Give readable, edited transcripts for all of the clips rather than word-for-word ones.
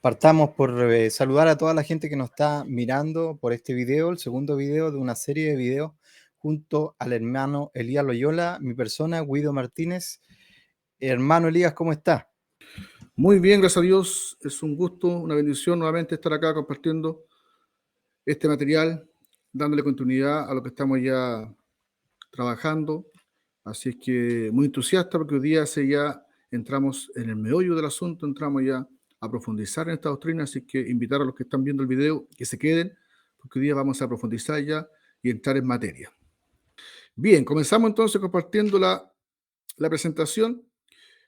Partamos por saludar a toda la gente que nos está mirando por este video, el segundo video de una serie de videos junto al hermano Elías Loyola, mi persona, Guido Martínez. Hermano Elías, ¿cómo está? Muy bien, gracias a Dios. Es un gusto, una bendición nuevamente estar acá compartiendo este material, dándole continuidad a lo que estamos ya trabajando. Así es que muy entusiasta porque hoy día ya entramos en el meollo del asunto, entramos ya a profundizar en esta doctrina, así que invitar a los que están viendo el video que se queden, porque hoy día vamos a profundizar ya y entrar en materia. Bien, comenzamos entonces compartiendo la presentación.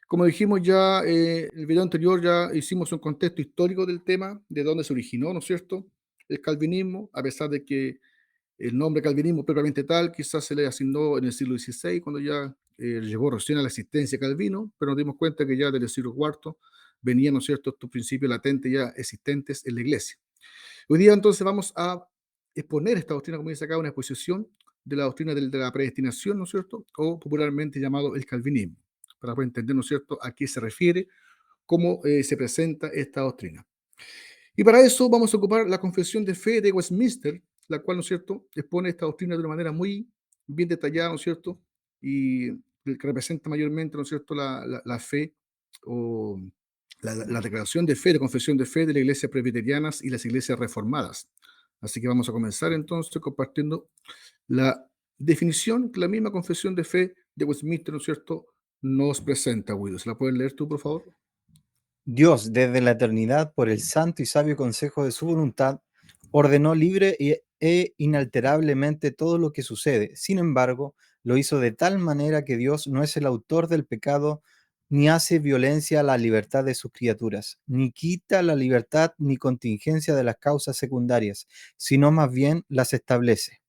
Como dijimos ya, en el video anterior ya hicimos un contexto histórico del tema, de dónde se originó, ¿no es cierto?, el calvinismo, a pesar de que el nombre calvinismo propiamente tal quizás se le asignó en el siglo XVI, cuando ya llegó recién a la existencia Calvino, pero nos dimos cuenta que ya desde el siglo IV venían, ¿no es cierto?, estos principios latentes ya existentes en la iglesia. Hoy día entonces vamos a exponer esta doctrina, como dice acá, una exposición de la doctrina de la predestinación, ¿no es cierto?, o popularmente llamado el calvinismo, para poder entender, ¿no es cierto?, a qué se refiere, cómo se presenta esta doctrina. Y para eso vamos a ocupar la Confesión de Fe de Westminster, la cual, ¿no es cierto?, expone esta doctrina de una manera muy bien detallada, ¿no es cierto?, y que representa mayormente, ¿no es cierto?, la fe o la declaración de fe, de confesión de fe de las iglesias presbiterianas y las iglesias reformadas. Así que vamos a comenzar entonces compartiendo la definición que la misma confesión de fe de Westminster, ¿no es cierto?, nos presenta, Guido. ¿Se la puedes leer tú, por favor? Dios, desde la eternidad, por el santo y sabio consejo de su voluntad, ordenó libre e inalterablemente todo lo que sucede. Sin embargo, lo hizo de tal manera que Dios no es el autor del pecado, ni hace violencia a la libertad de sus criaturas, ni quita la libertad ni contingencia de las causas secundarias, sino más bien las establece.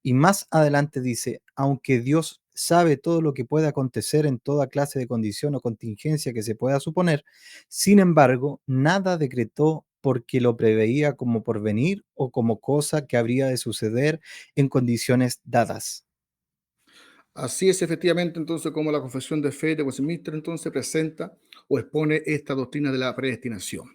Y más adelante dice, aunque Dios sabe todo lo que puede acontecer en toda clase de condición o contingencia que se pueda suponer, sin embargo, nada decretó porque lo preveía como porvenir o como cosa que habría de suceder en condiciones dadas. Así es, efectivamente, entonces, como la confesión de fe de Westminster entonces presenta o expone esta doctrina de la predestinación.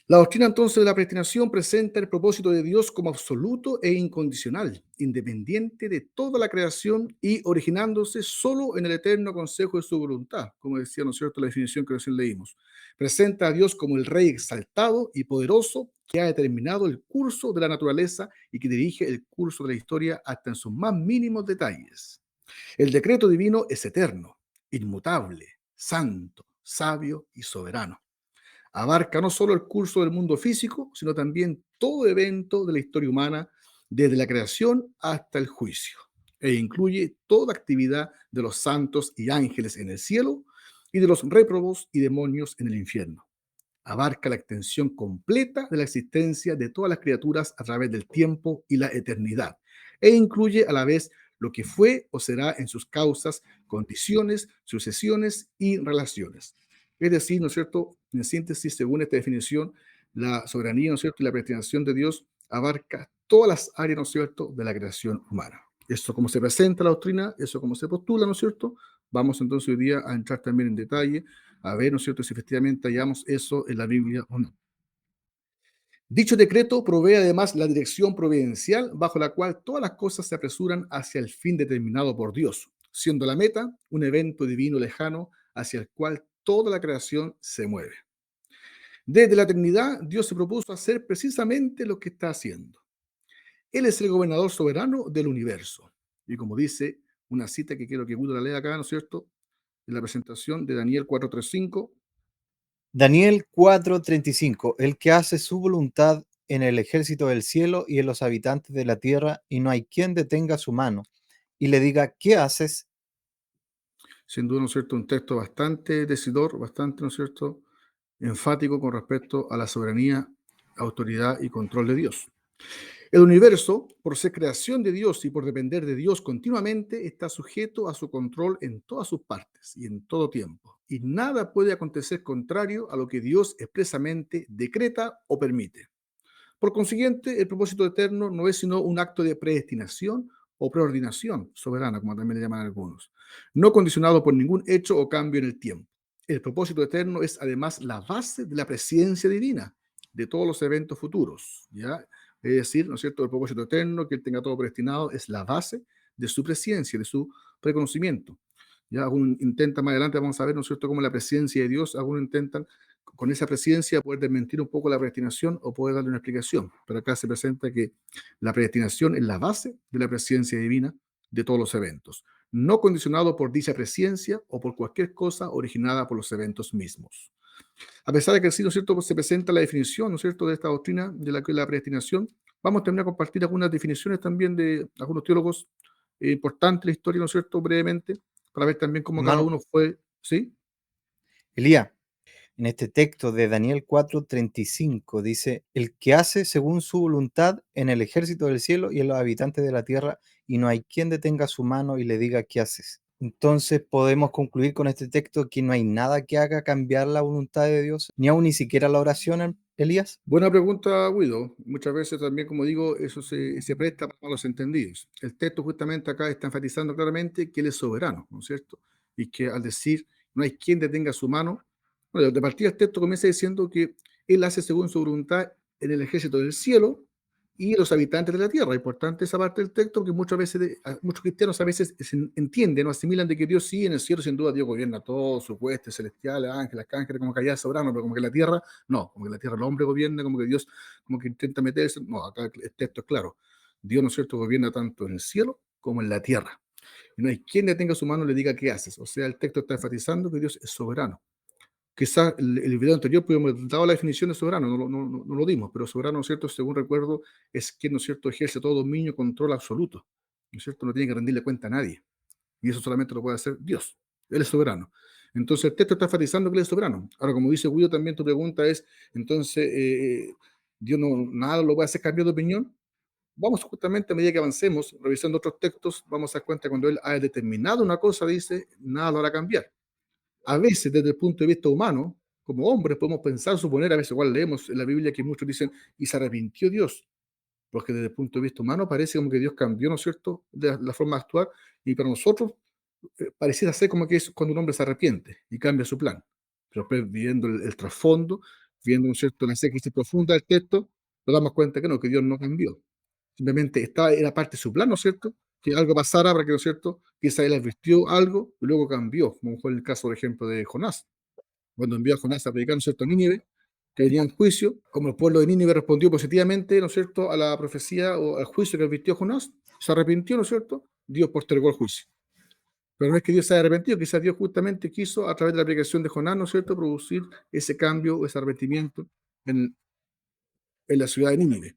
La doctrina entonces de la predestinación presenta el propósito de Dios como absoluto e incondicional, independiente de toda la creación y originándose solo en el eterno consejo de su voluntad, como decía, ¿no es cierto?, la definición que recién leímos. Presenta a Dios como el Rey exaltado y poderoso que ha determinado el curso de la naturaleza y que dirige el curso de la historia hasta en sus más mínimos detalles. El decreto divino es eterno, inmutable, santo, sabio y soberano. Abarca no solo el curso del mundo físico, sino también todo evento de la historia humana, desde la creación hasta el juicio, e incluye toda actividad de los santos y ángeles en el cielo y de los réprobos y demonios en el infierno. Abarca la extensión completa de la existencia de todas las criaturas a través del tiempo y la eternidad, e incluye a la vez lo que fue o será en sus causas, condiciones, sucesiones y relaciones. Es decir, ¿no es cierto?, en síntesis, según esta definición, la soberanía, ¿no es cierto?, y la predestinación de Dios abarca todas las áreas, ¿no es cierto?, de la creación humana. Eso como se presenta la doctrina, eso como se postula, ¿no es cierto? Vamos entonces hoy día a entrar también en detalle, a ver, ¿no es cierto?, si efectivamente hallamos eso en la Biblia o no. Dicho decreto provee además la dirección providencial bajo la cual todas las cosas se apresuran hacia el fin determinado por Dios, siendo la meta un evento divino lejano hacia el cual toda la creación se mueve. Desde la eternidad, Dios se propuso hacer precisamente lo que está haciendo. Él es el gobernador soberano del universo. Y como dice una cita que quiero que Guido la lea acá, ¿no es cierto?, en la presentación de Daniel 4:35. Daniel 4:35, el que hace su voluntad en el ejército del cielo y en los habitantes de la tierra, y no hay quien detenga su mano y le diga, ¿qué haces? Sin duda, ¿no es cierto?, un texto bastante decidor, bastante, ¿no es cierto?, enfático con respecto a la soberanía, autoridad y control de Dios. El universo, por ser creación de Dios y por depender de Dios continuamente, está sujeto a su control en todas sus partes y en todo tiempo. Y nada puede acontecer contrario a lo que Dios expresamente decreta o permite. Por consiguiente, el propósito eterno no es sino un acto de predestinación o preordinación soberana, como también le llaman algunos, no condicionado por ningún hecho o cambio en el tiempo. El propósito eterno es además la base de la presencia divina de todos los eventos futuros, ¿ya? Es decir, ¿no es cierto? El propósito eterno, que Él tenga todo predestinado, es la base de su presencia, de su reconocimiento. Ya algunos intentan más adelante, vamos a ver, ¿no es cierto?, cómo la presencia de Dios, algunos intentan con esa presencia poder desmentir un poco la predestinación o poder darle una explicación. Pero acá se presenta que la predestinación es la base de la presencia divina de todos los eventos, no condicionado por dicha presencia o por cualquier cosa originada por los eventos mismos. A pesar de que así, ¿no es cierto?, pues se presenta la definición, ¿no es cierto?, de esta doctrina de la que es la predestinación, vamos también a compartir algunas definiciones también de algunos teólogos importantes de la historia, ¿no es cierto?, brevemente, para ver también cómo cada Hermano uno fue, ¿sí? Elías, en este texto de Daniel 4:35 dice, el que hace según su voluntad en el ejército del cielo y en los habitantes de la tierra, y no hay quien detenga su mano y le diga qué haces. Entonces podemos concluir con este texto que no hay nada que haga cambiar la voluntad de Dios, ni aun ni siquiera la oración, Elías. Buena pregunta, Guido. Muchas veces también, como digo, eso se presta para los entendidos. El texto justamente acá está enfatizando claramente que Él es soberano, ¿no es cierto? Y que al decir no hay quien detenga su mano, bueno, de partida el texto comienza diciendo que Él hace según su voluntad en el ejército del cielo y los habitantes de la tierra. Importante esa parte del texto porque muchas veces, muchos cristianos a veces entienden o asimilan de que Dios sí, en el cielo sin duda Dios gobierna todo, sus huestes celestiales, ángeles, arcángeles, como que allá es soberano, pero como que la tierra, no, como que la tierra el hombre gobierna, como que Dios, como que intenta meterse, no, acá el texto es claro. Dios, ¿no es cierto?, gobierna tanto en el cielo como en la tierra. Y no hay quien detenga su mano y le diga qué haces. O sea, el texto está enfatizando que Dios es soberano. Quizás el video anterior pudimos haber dado la definición de soberano, no lo dimos, pero soberano, ¿no es cierto?, según recuerdo, es quien, ¿no es cierto?, ejerce todo dominio, control absoluto, ¿no es cierto?, no tiene que rendirle cuenta a nadie, y eso solamente lo puede hacer Dios, Él es soberano. Entonces el texto está enfatizando que Él es soberano. Ahora, como dice Guido, también tu pregunta es, entonces, Dios no, nada lo puede hacer cambiar de opinión. Vamos justamente a medida que avancemos, revisando otros textos, vamos a dar cuenta que cuando Él ha determinado una cosa, dice, nada lo hará cambiar. A veces desde el punto de vista humano, como hombres podemos pensar, suponer, a veces igual leemos en la Biblia que muchos dicen, y se arrepintió Dios, porque desde el punto de vista humano parece como que Dios cambió, ¿no es cierto?, de la forma de actuar, y para nosotros pareciera ser como que es cuando un hombre se arrepiente y cambia su plan. Pero después viendo el trasfondo, viendo, ¿no es cierto?, la crisis profunda del texto, nos damos cuenta que no, que Dios no cambió. Simplemente estaba, era parte de su plan, ¿no es cierto?, que algo pasara para que, ¿no es cierto?, quizá él advirtió algo y luego cambió, como fue el caso, por ejemplo, de Jonás, cuando envió a Jonás a predicar, ¿no es cierto?, a Nínive, que venía en juicio, como el pueblo de Nínive respondió positivamente, ¿no es cierto?, a la profecía o al juicio que advirtió Jonás, se arrepintió, ¿no es cierto?, Dios postergó el juicio. Pero no es que Dios se haya arrepentido, quizás Dios justamente quiso, a través de la aplicación de Jonás, ¿no es cierto?, producir ese cambio, ese arrepentimiento en, en la ciudad de Nínive.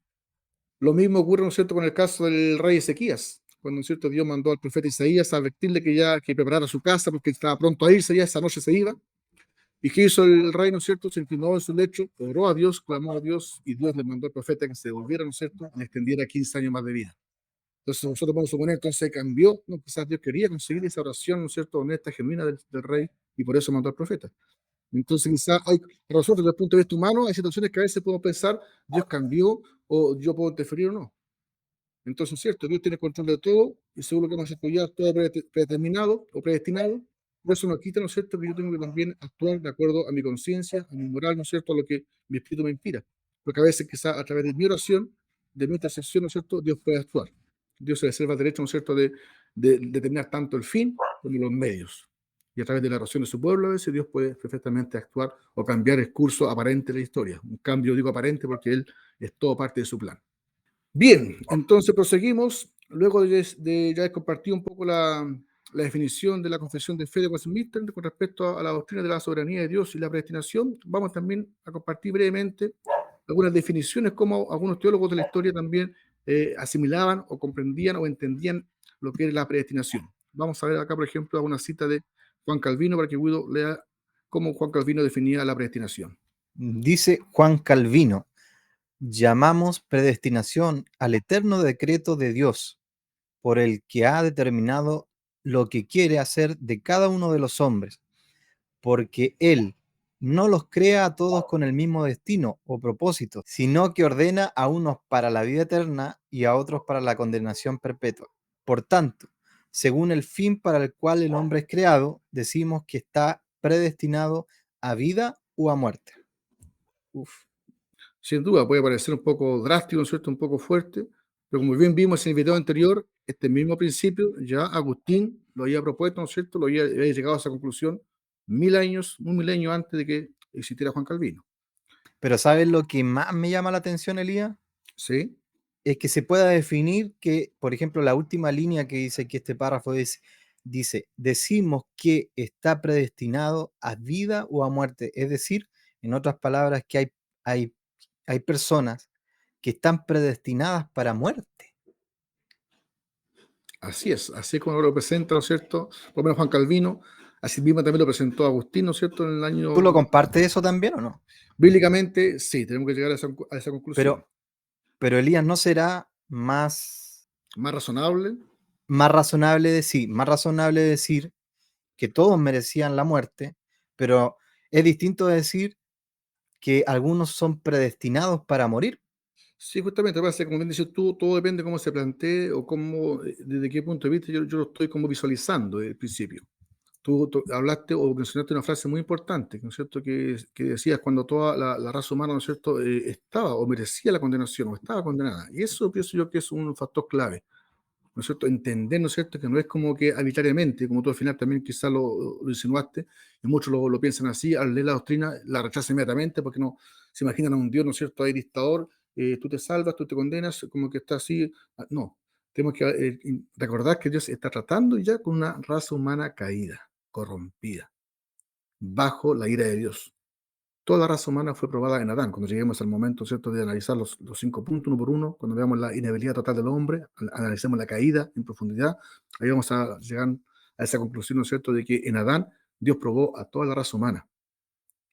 Lo mismo ocurre, ¿no es cierto?, con el caso del rey Ezequías, cuando, ¿no es cierto?, Dios mandó al profeta Isaías a advertirle que ya que preparara su casa porque estaba pronto a irse, ya esa noche se iba. ¿Y qué hizo el rey, no es cierto? Se inclinó en su lecho, oró a Dios, clamó a Dios, y Dios le mandó al profeta que se devolviera, ¿no es cierto?, y le extendiera 15 años más de vida. Entonces nosotros podemos suponer, entonces cambió, ¿no? Quizás Dios quería conseguir esa oración, ¿no es cierto?, honesta, genuina del rey, y por eso mandó al profeta. Entonces quizás hay, para nosotros desde el punto de vista humano, hay situaciones que a veces podemos pensar, Dios cambió, o yo puedo interferir o no. Entonces, es cierto, Dios tiene control de todo y seguro que hemos estudiado todo predeterminado o predestinado. Por eso no quita, ¿no es cierto?, que yo tengo que también actuar de acuerdo a mi conciencia, a mi moral, ¿no es cierto?, a lo que mi espíritu me inspira. Porque a veces, quizás a través de mi oración, de mi intercesión, ¿no es cierto?, Dios puede actuar. Dios se reserva el derecho, ¿no es cierto?, de determinar tanto el fin como los medios. Y a través de la oración de su pueblo, a veces Dios puede perfectamente actuar o cambiar el curso aparente de la historia. Un cambio, digo aparente, porque Él es todo parte de su plan. Bien, entonces proseguimos. Luego de ya he compartido un poco la definición de la confesión de fe de Westminster con respecto a la doctrina de la soberanía de Dios y la predestinación, vamos también a compartir brevemente algunas definiciones, como algunos teólogos de la historia también asimilaban o comprendían o entendían lo que es la predestinación. Vamos a ver acá, por ejemplo, una cita de Juan Calvino para que Guido lea cómo Juan Calvino definía la predestinación. Dice Juan Calvino, llamamos predestinación al eterno decreto de Dios, por el que ha determinado lo que quiere hacer de cada uno de los hombres, porque Él no los crea a todos con el mismo destino o propósito, sino que ordena a unos para la vida eterna y a otros para la condenación perpetua. Por tanto, según el fin para el cual el hombre es creado, decimos que está predestinado a vida o a muerte. Uf. Sin duda, puede parecer un poco drástico, ¿no es cierto? Un poco fuerte, pero como bien vimos en el video anterior, este mismo principio ya Agustín lo había propuesto, ¿no es cierto? Había llegado a esa conclusión 1000 años, un milenio antes de que existiera Juan Calvino. Pero ¿sabes lo que más me llama la atención, Elías? ¿Sí? Es que se pueda definir que, por ejemplo, la última línea que dice aquí este párrafo dice, decimos que está predestinado a vida o a muerte. Es decir, en otras palabras, que hay, hay personas que están predestinadas para muerte. Así es como lo presenta, ¿no es cierto? Por lo menos Juan Calvino, así mismo también lo presentó Agustín, ¿no es cierto? En el ¿Tú lo año, compartes eso también o no? bíblicamente, sí, tenemos que llegar a esa conclusión. Pero, pero Elías, ¿no será Más razonable, más razonable decir que todos merecían la muerte, pero es distinto decir que algunos son predestinados para morir? sí, justamente, pasa, como bien dices tú, todo depende de cómo se plantee o cómo, desde qué punto de vista yo lo estoy como visualizando desde el principio. Tú hablaste o mencionaste una frase muy importante, ¿no es cierto?, que decías cuando toda la raza humana, ¿no es cierto?, estaba o merecía la condenación o estaba condenada. Y eso pienso yo que es un factor clave, ¿no es cierto? Entender, ¿no es cierto?, que no es como que arbitrariamente, como tú al final también quizás lo insinuaste, y muchos lo piensan así, al leer la doctrina la rechazan inmediatamente porque no se imaginan a un Dios, ¿no es cierto?, ahí dictador, tú te salvas, tú te condenas, como que está así. No, tenemos que recordar que Dios está tratando ya con una raza humana caída, corrompida, bajo la ira de Dios. Toda la raza humana fue probada en Adán. Cuando lleguemos al momento, ¿cierto?, de analizar los 5 puntos uno por uno, cuando veamos la inhabilidad total del hombre, analicemos la caída en profundidad, ahí vamos a llegar a esa conclusión, ¿no es cierto?, de que en Adán Dios probó a toda la raza humana.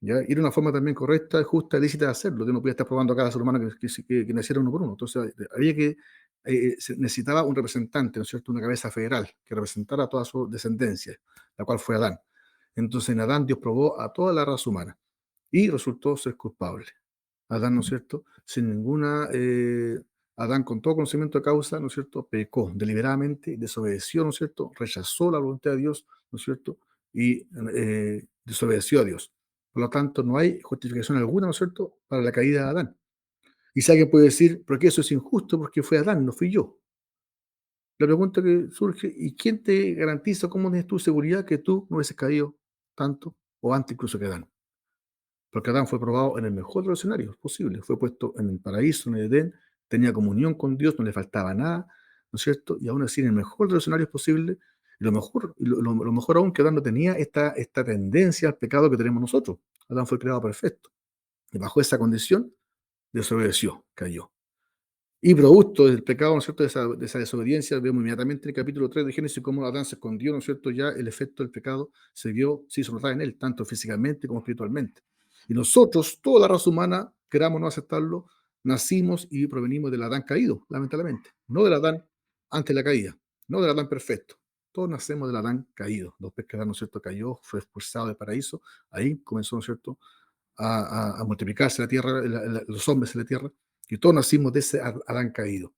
¿Ya? Y era una forma también correcta, justa, lícita de hacerlo. Dios no podía estar probando a cada ser humano que naciera uno por uno. Entonces, había que, se necesitaba un representante, ¿no es cierto?, una cabeza federal que representara a toda su descendencia, la cual fue Adán. Entonces, en Adán Dios probó a toda la raza humana y resultó ser culpable. Adán, ¿no es cierto? Sin ninguna, Adán con todo conocimiento de causa, ¿no es cierto? Pecó deliberadamente, desobedeció, ¿no es cierto? Rechazó la voluntad de Dios, ¿no es cierto? Y desobedeció a Dios. Por lo tanto, no hay justificación alguna, ¿no es cierto?, para la caída de Adán. Y si alguien puede decir, ¿pero qué eso es injusto? Porque fue Adán, no fui yo. La pregunta que surge, ¿y quién te garantiza, cómo tienes tu seguridad que tú no hubieses caído tanto o antes incluso que Adán? Porque Adán fue probado en el mejor de los escenarios posibles. Fue puesto en el paraíso, en el Edén, tenía comunión con Dios, no le faltaba nada, ¿no es cierto? Y aún así, en el mejor de los escenarios posibles, y lo mejor aún que Adán no tenía esta tendencia al pecado que tenemos nosotros. Adán fue creado perfecto. Y bajo esa condición, desobedeció, cayó. Y producto del pecado, ¿no es cierto?, de esa desobediencia, vemos inmediatamente en el capítulo 3 de Génesis cómo Adán se escondió, ¿no es cierto? Ya el efecto del pecado se hizo notar en él, tanto físicamente como espiritualmente. Y nosotros, toda la raza humana, queramos no aceptarlo, nacimos y provenimos del Adán caído, lamentablemente. No del Adán antes de la caída, no del Adán perfecto. Todos nacemos del Adán caído. Después que Adán, ¿no es cierto?, cayó, fue expulsado del paraíso, ahí comenzó, ¿no es cierto?, a multiplicarse la tierra, los hombres en la tierra, y todos nacimos de ese Adán caído.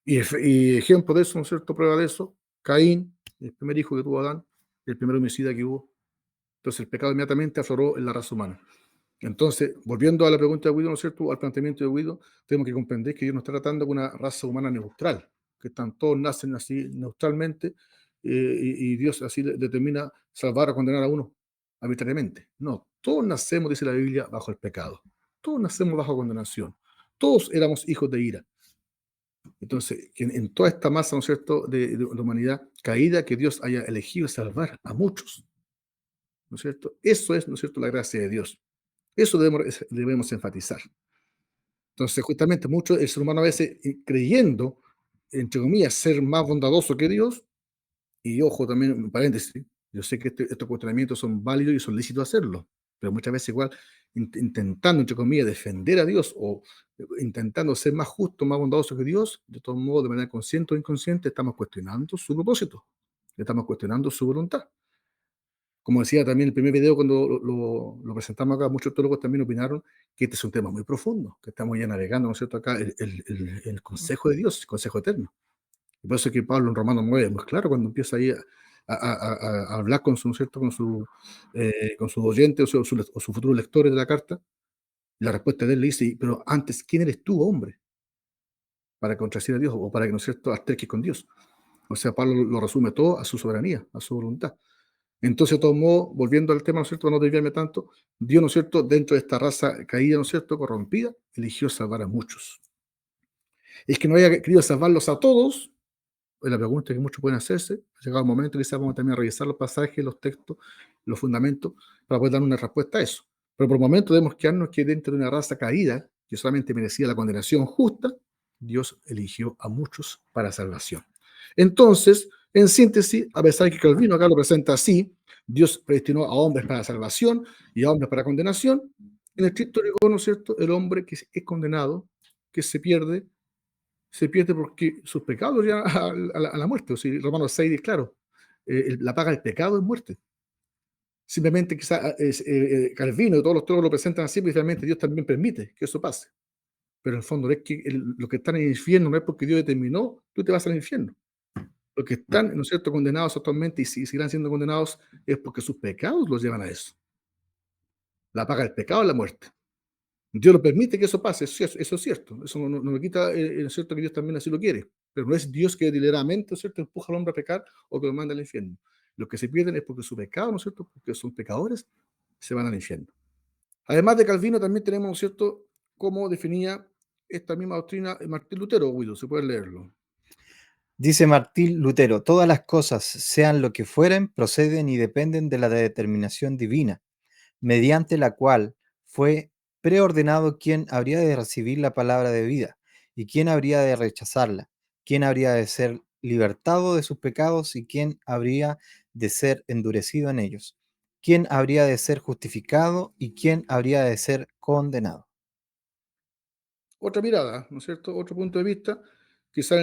Y ejemplo de eso, ¿no es cierto?, prueba de eso, Caín, el primer hijo que tuvo Adán, el primer homicida que hubo. Entonces el pecado inmediatamente afloró en la raza humana. Entonces, volviendo a la pregunta de Guido, ¿no es cierto?, al planteamiento de Guido, tenemos que comprender que Dios no está tratando con una raza humana neutral, que todos nacen así neutralmente, y Dios así determina salvar o condenar a uno arbitrariamente. No, todos nacemos, dice la Biblia, bajo el pecado. Todos nacemos bajo condenación. Todos éramos hijos de ira. Entonces, en toda esta masa, ¿no es cierto?, de humanidad caída, que Dios haya elegido salvar a muchos, ¿no es cierto? Eso es, ¿no es cierto?, la gracia de Dios. Eso debemos enfatizar. Entonces, justamente, mucho el ser humano a veces, creyendo, entre comillas, ser más bondadoso que Dios, y ojo también, en paréntesis, yo sé que estos cuestionamientos son válidos y son lícitos hacerlo, pero muchas veces igual intentando, entre comillas, defender a Dios o intentando ser más justo, más bondadoso que Dios, de todos modos, de manera consciente o inconsciente, estamos cuestionando su propósito, estamos cuestionando su voluntad. Como decía también el primer video cuando lo presentamos acá, muchos teólogos también opinaron que este es un tema muy profundo, que estamos ya navegando, ¿no es cierto?, acá el consejo de Dios, el consejo eterno. Y por eso es que Pablo en Romanos 9 es muy claro cuando empieza ahí a hablar con su, ¿no es cierto? Con su oyente o su futuros lectores de la carta. Y la respuesta de él le dice, pero antes, ¿quién eres tú, hombre, para contradecir a Dios o para que, ¿no es cierto?, alterques con Dios? O sea, Pablo lo resume todo a su soberanía, a su voluntad. Entonces, de todos modos, volviendo al tema, ¿no es cierto?, para no desviarme tanto, Dios, ¿no es cierto?, dentro de esta raza caída, ¿no es cierto?, corrompida, eligió salvar a muchos. Es que no haya querido salvarlos a todos, es la pregunta que muchos pueden hacerse. Ha llegado el momento, quizás vamos también a revisar los pasajes, los textos, los fundamentos, para poder dar una respuesta a eso. Pero por el momento debemos quedarnos que dentro de una raza caída, que solamente merecía la condenación justa, Dios eligió a muchos para salvación. Entonces, en síntesis, a pesar de que Calvino acá lo presenta así, Dios predestinó a hombres para salvación y a hombres para condenación. En el estricto rigor, ¿no es cierto?, el hombre que es condenado, que se pierde porque sus pecados llevan a la muerte. O sea, Romanos 6 dice claro, la paga del pecado es muerte. Simplemente quizá Calvino y todos los teólogos lo presentan así, porque finalmente Dios también permite que eso pase. Pero en el fondo es que los que están en el infierno no es porque Dios determinó, tú te vas al infierno. Los que están, ¿no es cierto?, condenados actualmente y seguirán siendo condenados es porque sus pecados los llevan a eso. La paga del pecado es la muerte. Dios lo permite que eso pase, eso es cierto. Eso no me quita, ¿no es cierto?, que Dios también así lo quiere. Pero no es Dios que deliberadamente, ¿no es cierto?, empuja al hombre a pecar o que lo manda al infierno. Los que se pierden es porque su pecado, ¿no es cierto?, porque son pecadores, se van al infierno. Además de Calvino, también tenemos, ¿no es cierto?, cómo definía esta misma doctrina Martín Lutero, Guido, se puede leerlo. Dice Martín Lutero, todas las cosas, sean lo que fueren, proceden y dependen de la determinación divina, mediante la cual fue preordenado quién habría de recibir la palabra de vida y quién habría de rechazarla, quién habría de ser libertado de sus pecados y quién habría de ser endurecido en ellos, quién habría de ser justificado y quién habría de ser condenado. Otra mirada, ¿no es cierto?, otro punto de vista, quizá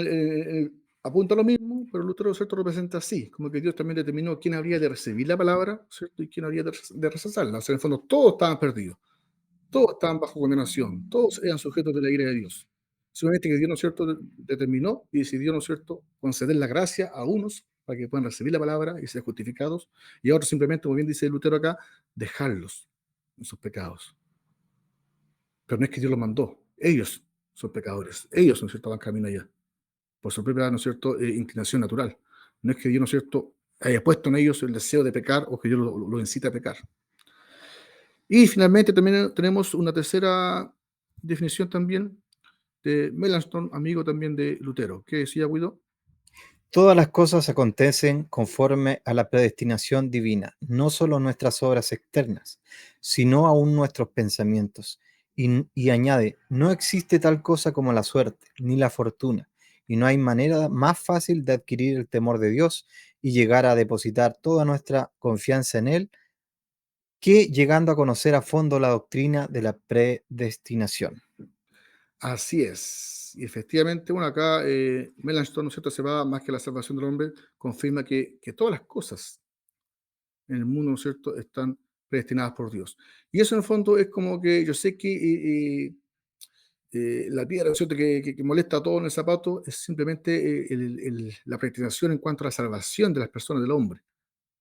apunta a lo mismo, pero Lutero, ¿cierto?, lo presenta así, como que Dios también determinó quién habría de recibir la palabra, ¿cierto?, y quién habría de rechazarla. O sea, en el fondo, todos estaban perdidos. Todos estaban bajo condenación, todos eran sujetos de la ira de Dios. Solamente que Dios, ¿no es cierto?, determinó y decidió, ¿no es cierto?, conceder la gracia a unos para que puedan recibir la palabra y ser justificados, y a otros simplemente, como bien dice Lutero acá, dejarlos en sus pecados. Pero no es que Dios los mandó, ellos son pecadores, ellos, ¿no es cierto?, van camino allá, por su propia, ¿no es cierto?, inclinación natural. No es que Dios, ¿no es cierto?, haya puesto en ellos el deseo de pecar o que Dios lo incita a pecar. Y finalmente también tenemos una tercera definición también de Melanchthon, amigo también de Lutero. ¿Qué decía Guido? Todas las cosas acontecen conforme a la predestinación divina, no solo nuestras obras externas, sino aún nuestros pensamientos. Y añade, no existe tal cosa como la suerte, ni la fortuna, y no hay manera más fácil de adquirir el temor de Dios y llegar a depositar toda nuestra confianza en Él que llegando a conocer a fondo la doctrina de la predestinación. Así es. Y efectivamente, bueno, acá Melanchthon, ¿no es cierto?, se va más que la salvación del hombre, confirma que todas las cosas en el mundo, ¿no es cierto?, están predestinadas por Dios. Y eso en el fondo es como que yo sé que la piedra, ¿no es cierto?, que molesta a todos en el zapato es simplemente la predestinación en cuanto a la salvación de las personas, del hombre.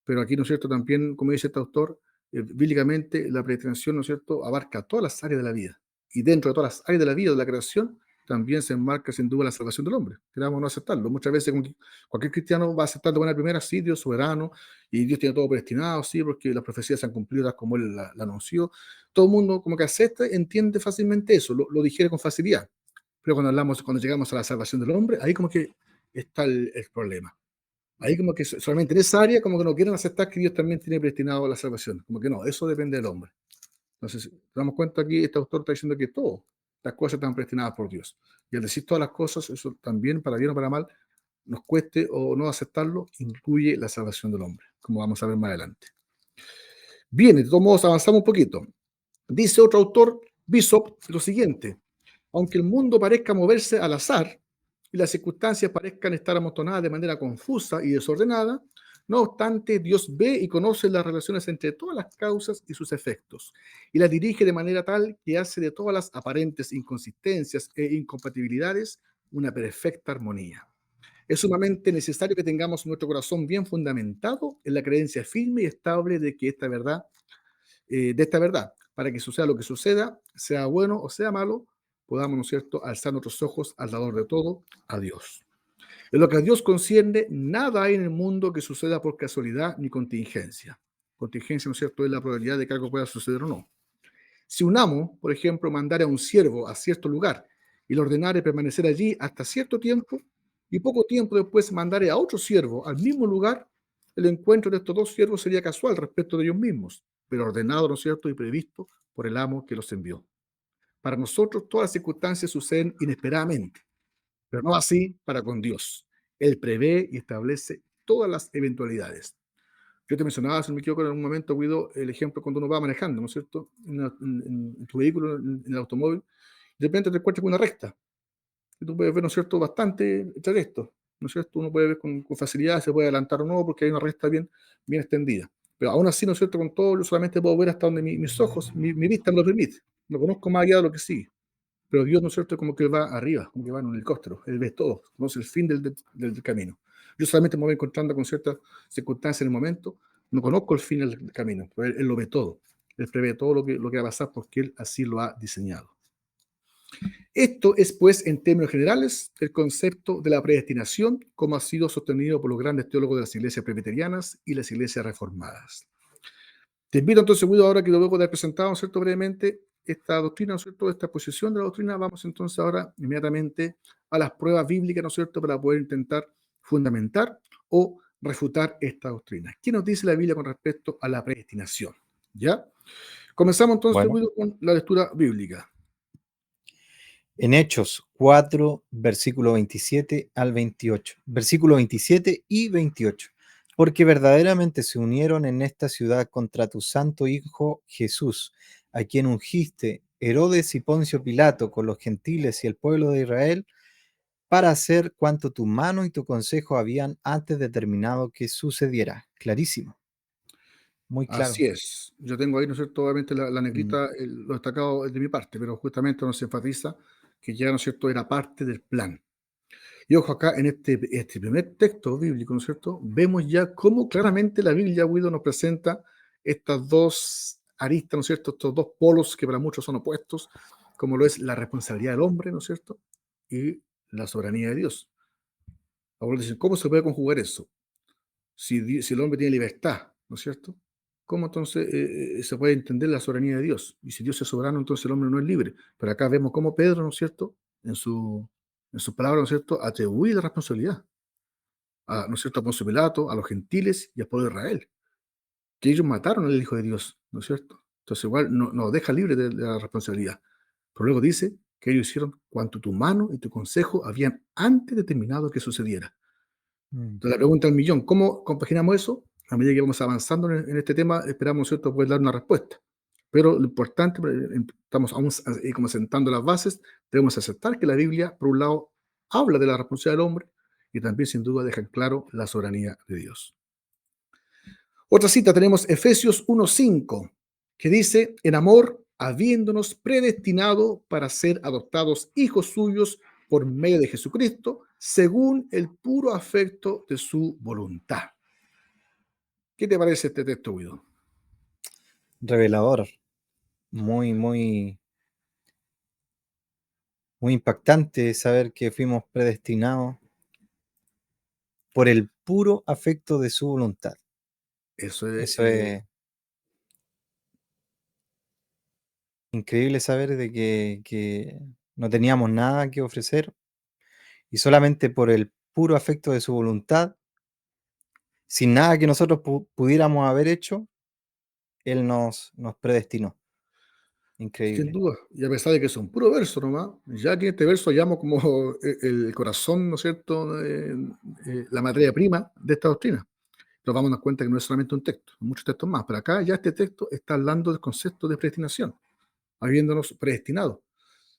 Pero aquí, ¿no es cierto?, también, como dice este autor, bíblicamente la predestinación, ¿no es cierto?, abarca todas las áreas de la vida. Y dentro de todas las áreas de la vida, de la creación, también se enmarca sin duda la salvación del hombre. Queramos o no aceptarlo. Muchas veces cualquier cristiano va a aceptar de buena primera, sí, Dios es soberano, y Dios tiene todo predestinado, sí, porque las profecías se han cumplido tal como Él la anunció. Todo el mundo como que acepta, entiende fácilmente eso, lo digiere con facilidad. Pero cuando llegamos a la salvación del hombre, ahí como que está el problema. Ahí como que solamente en esa área como que no quieren aceptar que Dios también tiene predestinado la salvación. Como que no, eso depende del hombre. Entonces, si nos damos cuenta aquí, este autor está diciendo que todas las cosas están predestinadas por Dios. Y al decir todas las cosas, eso también, para bien o para mal, nos cueste o no aceptarlo, incluye la salvación del hombre, como vamos a ver más adelante. Bien, de todos modos, avanzamos un poquito. Dice otro autor, Bishop, lo siguiente: aunque el mundo parezca moverse al azar y las circunstancias parezcan estar amontonadas de manera confusa y desordenada, no obstante, Dios ve y conoce las relaciones entre todas las causas y sus efectos, y las dirige de manera tal que hace de todas las aparentes inconsistencias e incompatibilidades una perfecta armonía. Es sumamente necesario que tengamos nuestro corazón bien fundamentado en la creencia firme y estable de que esta verdad, de esta verdad, para que suceda lo que suceda, sea bueno o sea malo, podamos, ¿no es cierto?, alzar nuestros ojos al dador de todo, a Dios. En lo que a Dios concierne, nada hay en el mundo que suceda por casualidad ni contingencia. Contingencia, ¿no es cierto?, es la probabilidad de que algo pueda suceder o no. Si un amo, por ejemplo, mandara a un siervo a cierto lugar y le ordenare permanecer allí hasta cierto tiempo, y poco tiempo después mandare a otro siervo al mismo lugar, el encuentro de estos dos siervos sería casual respecto de ellos mismos, pero ordenado, ¿no es cierto?, y previsto por el amo que los envió. Para nosotros todas las circunstancias suceden inesperadamente, pero no así para con Dios. Él prevé y establece todas las eventualidades. Yo te mencionaba, si no me equivoco, en algún momento, Guido, el ejemplo cuando uno va manejando, ¿no es cierto? En tu vehículo, en el automóvil, de repente te encuentras con una recta. Y tú puedes ver, ¿no es cierto?, bastante trayecto, ¿no es cierto? Uno puede ver con facilidad, se puede adelantar o no, porque hay una recta bien extendida. Pero aún así, ¿no es cierto?, con todo, yo solamente puedo ver hasta donde mis ojos, mi vista me lo permite. No conozco más allá de lo que sigue. Pero Dios, ¿no es cierto?, como que va arriba, como que va en un helicóptero. Él ve todo, conoce el fin del camino. Yo solamente me voy encontrando con ciertas circunstancias en el momento, no conozco el fin del camino, pero él lo ve todo. Él prevé todo lo que va a pasar porque Él así lo ha diseñado. Esto es, pues, en términos generales, el concepto de la predestinación, como ha sido sostenido por los grandes teólogos de las iglesias presbiterianas y las iglesias reformadas. Te invito entonces, Guido, ahora que luego de haber presentado, ¿no es cierto?, brevemente esta doctrina, ¿no es cierto?, esta posición de la doctrina, vamos entonces ahora inmediatamente a las pruebas bíblicas, ¿no es cierto?, para poder intentar fundamentar o refutar esta doctrina. ¿Qué nos dice la Biblia con respecto a la predestinación? ¿Ya? Comenzamos entonces, Bueno, Guido, con la lectura bíblica. en Hechos 4, versículo 27 al 28. Versículo 27 y 28. Porque verdaderamente se unieron en esta ciudad contra tu santo Hijo Jesús, a quien ungiste Herodes y Poncio Pilato con los gentiles y el pueblo de Israel, para hacer cuanto tu mano y tu consejo habían antes determinado que sucediera. Clarísimo, muy claro. Así es. Yo tengo ahí, ¿no es cierto?, obviamente la Mm, negrita, lo destacado es de mi parte, pero justamente nos enfatiza que ya, ¿no es cierto?, era parte del plan. Y ojo acá, en este primer texto bíblico, ¿no es cierto?, vemos ya cómo claramente la Biblia, Guido, nos presenta estas dos aristas, ¿no es cierto?, estos dos polos que para muchos son opuestos, como lo es la responsabilidad del hombre, ¿no es cierto?, y la soberanía de Dios. Ahora dicen, ¿cómo se puede conjugar eso? Si el hombre tiene libertad, ¿no es cierto? ¿Cómo entonces se puede entender la soberanía de Dios? Y si Dios es soberano, entonces el hombre no es libre. Pero acá vemos cómo Pedro, ¿no es cierto?, en sus palabras, ¿no es cierto?, atribuye la responsabilidad a, ¿no es cierto?, a Poncio Pilato, a los gentiles y al pueblo de Israel, que ellos mataron al Hijo de Dios, ¿no es cierto? Entonces igual nos deja libre de la responsabilidad. Pero luego dice que ellos hicieron cuanto tu mano y tu consejo habían antes determinado que sucediera. mm. Entonces, la pregunta del millón, ¿cómo compaginamos eso? A medida que vamos avanzando en este tema, esperamos, ¿cierto?, poder dar una respuesta. Pero lo importante, estamos aún como sentando las bases, debemos aceptar que la Biblia, por un lado, habla de la responsabilidad del hombre y también, sin duda, deja en claro la soberanía de Dios. Otra cita tenemos Efesios 1:5, que dice, en amor, habiéndonos predestinado para ser adoptados hijos suyos por medio de Jesucristo, según el puro afecto de su voluntad. ¿Qué te parece este texto, Guido? Revelador, muy, muy, muy impactante saber que fuimos predestinados por el puro afecto de su voluntad. Eso es, Eso es increíble saber de que no teníamos nada que ofrecer y solamente por el puro afecto de su voluntad, sin nada que nosotros pudiéramos haber hecho, Él nos predestinó. sin Increíble. duda, y a pesar de que es un puro verso nomás, ya que este verso llamo como el corazón, ¿no es cierto?, la materia prima de esta doctrina. Nos vamos a dar cuenta que no es solamente un texto, hay muchos textos más, pero acá ya este texto está hablando del concepto de predestinación, habiéndonos predestinado.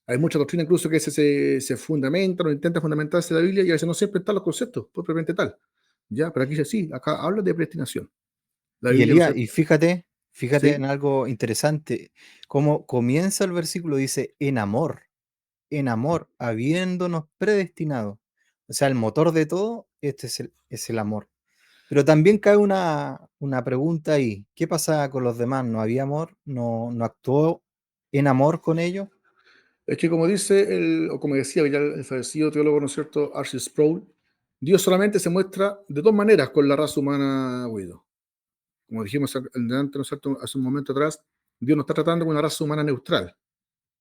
Hay mucha doctrina incluso que se fundamenta o intenta fundamentarse en la Biblia y a veces no siempre están los conceptos propiamente tal. ¿Ya? Pero aquí dice sí, acá habla de predestinación. La Y Biblia, ¿no es Elías, y cierto? fíjate en Sí, algo interesante, cómo comienza el versículo, dice, en amor, habiéndonos predestinado. O sea, el motor de todo, este es el amor. Pero también cae una pregunta ahí. ¿Qué pasa con los demás? ¿No había amor? ¿No actuó en amor con ellos? Es que como dice, o como decía ya el fallecido teólogo, ¿no es cierto?, Archie Sproul, Dios solamente se muestra de dos maneras con la raza humana, Guido. Como dijimos antes, ¿no es cierto?, hace un momento atrás, Dios no está tratando con una raza humana neutral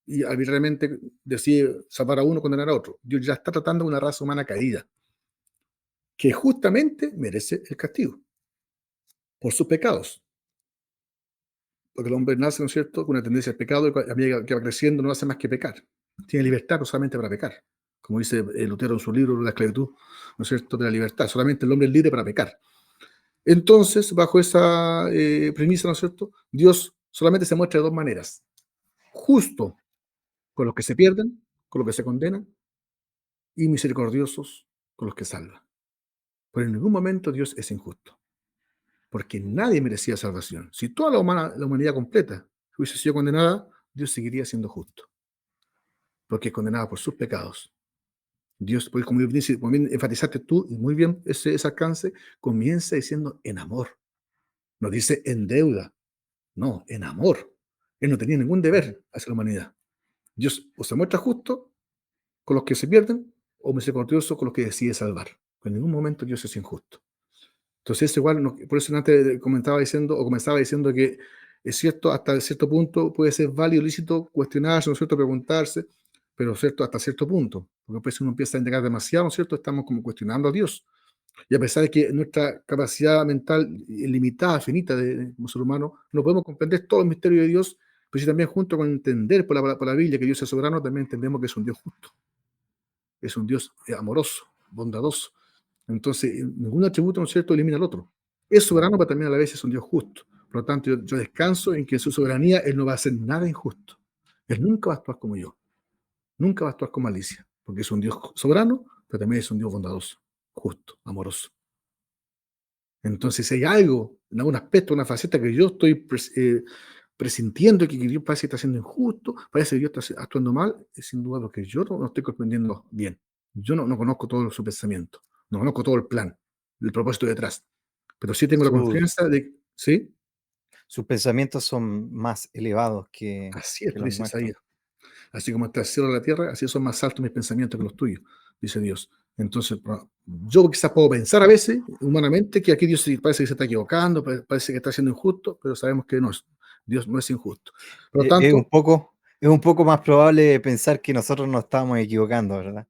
y arbitrariamente decide salvar a uno, condenar a otro. Dios ya está tratando con una raza humana caída, que justamente merece el castigo por sus pecados. Porque el hombre nace, ¿no es cierto?, con una tendencia al pecado y a medida que va creciendo no hace más que pecar. Tiene libertad no solamente para pecar, como dice Lutero en su libro La esclavitud, ¿no es cierto?, de la libertad. Solamente el hombre es libre para pecar. Entonces, bajo esa premisa, ¿no es cierto?, Dios solamente se muestra de dos maneras. Justo con los que se pierden, con los que se condenan, y misericordiosos con los que salva. Pero en ningún momento Dios es injusto, porque nadie merecía salvación. Si toda la humanidad completa hubiese sido condenada, Dios seguiría siendo justo, porque es condenada por sus pecados. Dios, pues, como bien enfatizaste tú, y muy bien ese alcance, comienza diciendo en amor. No dice en deuda, no, en amor. Él no tenía ningún deber hacia la humanidad. Dios o se muestra justo con los que se pierden o misericordioso con los que decide salvar. En ningún momento Dios es injusto. Entonces, igual, por eso antes comentaba diciendo, o comenzaba diciendo que es cierto, hasta cierto punto puede ser válido, lícito cuestionarse, ¿no es cierto?, preguntarse, pero cierto, hasta cierto punto, porque después uno empieza a indagar demasiado, ¿no es cierto?, estamos como cuestionando a Dios. Y a pesar de que nuestra capacidad mental es limitada, finita como ser humano, no podemos comprender todo el misterio de Dios, pero sí también junto con entender por la Biblia que Dios es soberano, también entendemos que es un Dios justo, es un Dios amoroso, bondadoso. Entonces, ningún atributo, ¿no es cierto?, elimina al otro. Es soberano, pero también a la vez es un Dios justo. Por lo tanto, yo descanso en que en su soberanía Él no va a hacer nada injusto. Él nunca va a actuar como yo, nunca va a actuar con malicia, porque es un Dios soberano, pero también es un Dios bondadoso, justo, amoroso. Entonces, si hay algo, en algún aspecto, una faceta que yo estoy presintiendo que Dios parece que está siendo injusto, parece que Dios está actuando mal, es sin duda porque yo no estoy comprendiendo bien. Yo no conozco todo su pensamiento, no conozco todo el plan, el propósito detrás, pero sí tengo la Sus, confianza de, sí, sus pensamientos son más elevados así es, que tú los dices ahí. nuestros. Así como está el cielo y la tierra, así son más altos mis pensamientos que los tuyos, dice Dios. Entonces, yo quizás puedo pensar a veces, humanamente, que aquí Dios parece que se está equivocando, parece que está siendo injusto, pero sabemos que no es. Dios no es injusto. Por lo Es tanto, es un poco más probable pensar que nosotros nos estamos equivocando, ¿verdad?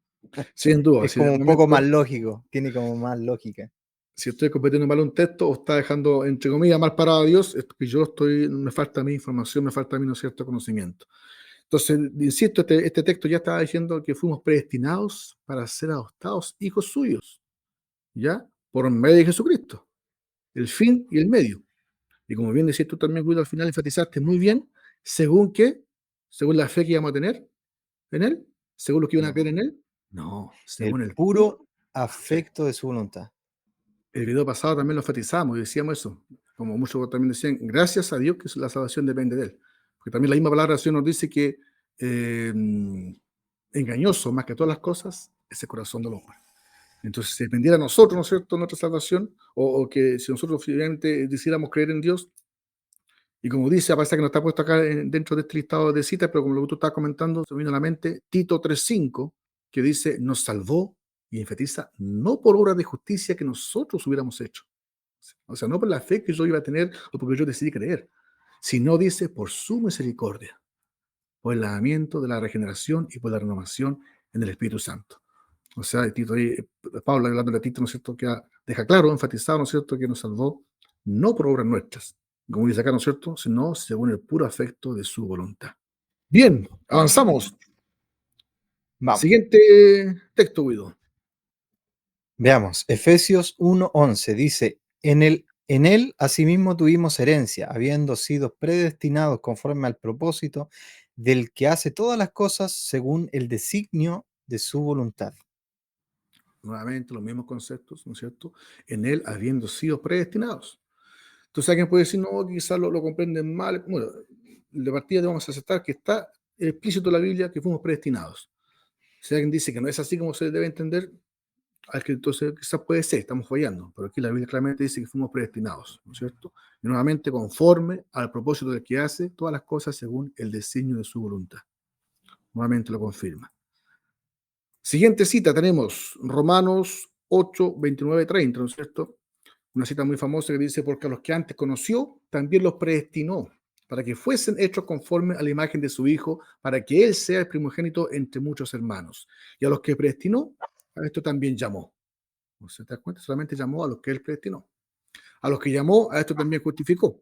sin duda, Es si en como algún un poco más momento, lógico, tiene como más lógica. si estoy cometiendo mal un texto o está dejando, entre comillas, mal parado a Dios, es porque me falta a mí información, me falta a mí, ¿no es cierto?, conocimiento. Entonces, insisto, este texto ya estaba diciendo que fuimos predestinados para ser adoptados hijos suyos, ¿ya? Por medio de Jesucristo, el fin y el medio. Y como bien decías tú también, Guido, al final enfatizaste muy bien, ¿según qué? ¿Según la fe que íbamos a tener en Él? ¿Según lo que iban a creer No. en Él? No, El según el puro puro afecto. afecto de su voluntad. El video pasado también lo enfatizamos y decíamos eso, como muchos también decían, gracias a Dios que la salvación depende de Él. Porque también la misma palabra del Señor nos dice que eh, engañoso más que todas las cosas es el corazón del hombre. Entonces, si dependiera de nosotros, ¿no es cierto?, nuestra salvación, o que si nosotros finalmente decidiéramos creer en Dios, y como dice, parece que no está puesto acá dentro de este listado de citas, pero como lo que tú estás comentando, se me vino a la mente Tito 3:5, que dice, nos salvó y enfatiza, no por obra de justicia que nosotros hubiéramos hecho. O sea, no por la fe que yo iba a tener o porque yo decidí creer, sino dice por su misericordia, por el lavamiento de la regeneración y por la renovación en el Espíritu Santo. O sea, Tito, Pablo hablando de Tito, ¿no es cierto?, que deja claro, enfatizado, ¿no es cierto?, que nos salvó no por obras nuestras, como dice acá, ¿no es cierto?, sino según el puro afecto de su voluntad. Bien, avanzamos. Vamos, Siguiente texto, Guido. veamos. Efesios 1:11 dice, en él asimismo tuvimos herencia, habiendo sido predestinados conforme al propósito del que hace todas las cosas según el designio de su voluntad. Nuevamente los mismos conceptos, ¿no es cierto? En él habiendo sido predestinados. Entonces alguien puede decir, no, quizás lo comprenden mal. Bueno, de partida debemos aceptar que está explícito en la Biblia que fuimos predestinados. Si alguien dice que no es así como se debe entender, al que entonces quizás puede ser, estamos fallando, pero aquí la Biblia claramente dice que fuimos predestinados, ¿no es cierto? Y nuevamente conforme al propósito del que hace todas las cosas según el designio de su voluntad. Nuevamente lo confirma. Siguiente cita tenemos Romanos 8, 29, 30, ¿no es cierto? Una cita muy famosa que dice, porque a los que antes conoció, también los predestinó, para que fuesen hechos conforme a la imagen de su Hijo, para que Él sea el primogénito entre muchos hermanos. Y a los que predestinó, a esto también llamó. ¿No se da cuenta? Solamente llamó a los que Él predestinó. A los que llamó, a esto también justificó.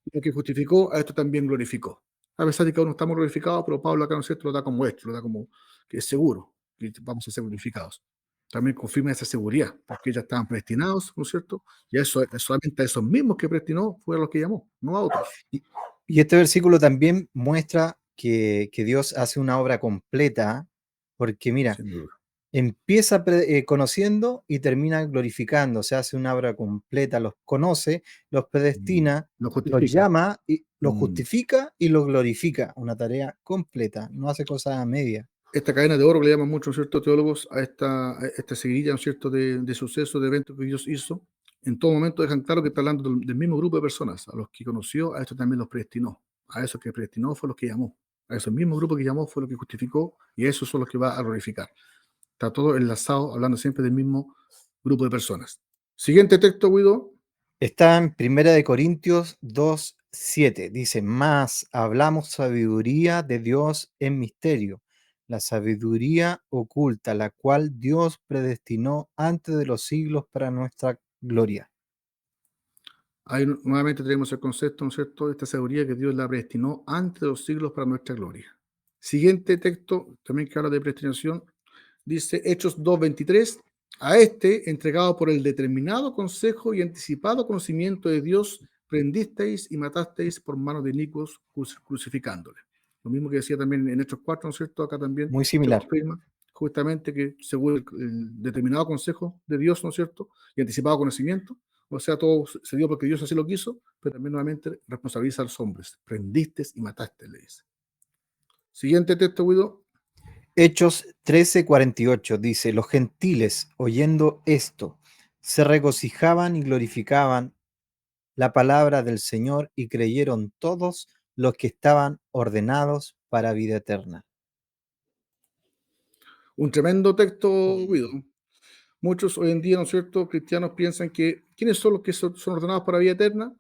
Y al que justificó, a esto también glorificó. A pesar de que aún no estamos glorificados, pero Pablo acá, ¿no es cierto?, lo da como hecho, lo da como que es seguro que vamos a ser glorificados. También confirma esa seguridad, porque ya estaban predestinados, ¿no es cierto? Y eso, solamente a esos mismos que predestinó fueron los que llamó, no a otros, Y, y este versículo también muestra que Dios hace una obra completa, porque mira, sin duda. empieza conociendo y termina glorificando, se hace una obra completa, los conoce, los Mm. predestina, Lo los justifica. llama, y los Mm. justifica y los glorifica, una tarea completa, no hace cosas a media. Esta cadena de oro que le llaman muchos, ¿cierto?, teólogos a esta seguidilla, ¿no es cierto?, de sucesos, de eventos que Dios hizo, en todo momento dejan claro que está hablando del mismo grupo de personas, a los que conoció, a estos también los predestinó, a esos que predestinó fue los que llamó, a esos mismos grupos que llamó fue los que justificó, y esos son los que va a glorificar. Está todo enlazado, hablando siempre del mismo grupo de personas. Siguiente texto, Guido. Está en Primera de Corintios 2:7. Dice, más hablamos sabiduría de Dios en misterio, la sabiduría oculta, la cual Dios predestinó antes de los siglos para nuestra gloria. Ahí nuevamente tenemos el concepto, ¿no es cierto?, de esta sabiduría que Dios la predestinó antes de los siglos para nuestra gloria. Siguiente texto, también que habla de predestinación, dice Hechos 2:23, a este, entregado por el determinado consejo y anticipado conocimiento de Dios, prendisteis y matasteis por manos de inicuos, crucificándole. Lo mismo que decía también en Hechos 4, ¿no es cierto? Acá también Muy se similar. confirma justamente que según el determinado consejo de Dios, ¿no es cierto?, y anticipado conocimiento, o sea, todo se dio porque Dios así lo quiso, pero también nuevamente responsabiliza a los hombres. Prendiste y mataste, le dice. Siguiente texto, Guido. Hechos 13:48 dice, los gentiles, oyendo esto, se regocijaban y glorificaban la palabra del Señor y creyeron todos los que estaban ordenados para vida eterna. Un tremendo texto, Guido. Muchos hoy en día, ¿no es cierto?, cristianos piensan que, ¿quiénes son los que son ordenados para vida eterna?